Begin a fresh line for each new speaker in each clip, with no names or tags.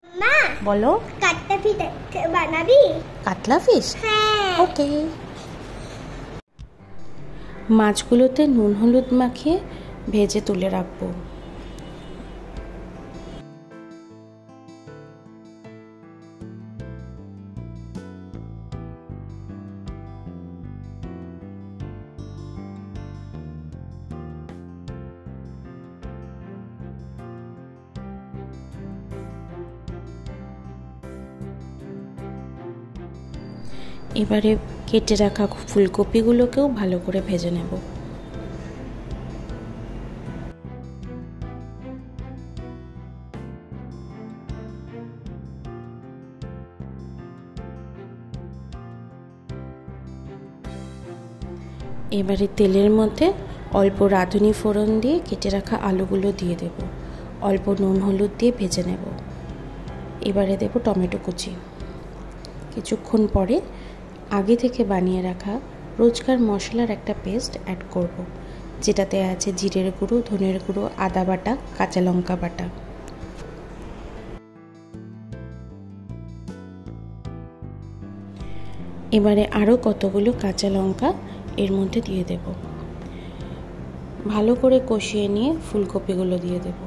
মা
বলো।
কাতলা ফিশ বানাবি?
কাতলা ফিশ?
হ্যাঁ।
ওকে। মাছগুলোতে নুন হলুদ মাখিয়ে ভেজে তুলে রাখবো। এবারে কেটে রাখা ফুলকপিগুলোকেও ভালো করে ভেজে নেব। এবারে তেলের মধ্যে অল্প রাঁধুনি ফোড়ন দিয়ে কেটে রাখা আলুগুলো দিয়ে দেব। অল্প নুন হলুদ দিয়ে ভেজে নেব। এবারে দেব টমেটো কুচি। কিছুক্ষণ পরে আগে থেকে বানিয়ে রাখা রোজকার মশলার একটা পেস্ট অ্যাড করব, যেটাতে আছে জিরের গুঁড়ো, ধনের গুঁড়ো, আদা বাটা, কাঁচা লঙ্কা বাটা। এবারে আরও কতগুলো কাঁচা লঙ্কা এর মধ্যে দিয়ে দেব। ভালো করে কষিয়ে নিয়ে ফুলকপিগুলো দিয়ে দেব।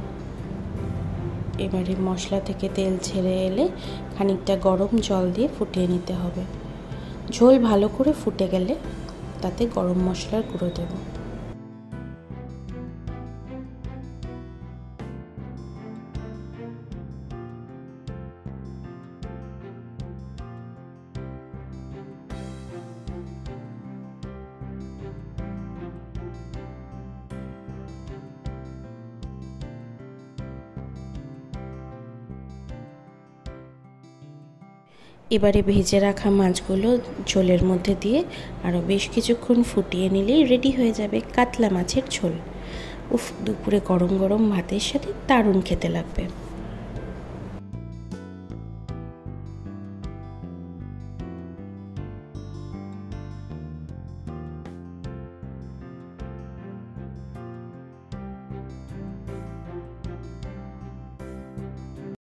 এবারে মশলা থেকে তেল ছেড়ে এলে খানিকটা গরম জল দিয়ে ফুটিয়ে নিতে হবে। ঝোল ভালো করে ফুটে গেলে তাতে গরম মশলার গুঁড়ো দেব। এবারে ভেজে রাখা মাছগুলো ঝোলের মধ্যে দিয়ে আরও বেশ কিছুক্ষণ ফুটিয়ে নিলেই রেডি হয়ে যাবে কাতলা মাছের ঝোল। উফ, দুপুরে গরম গরম ভাতের সাথে দারুণ খেতে লাগবে।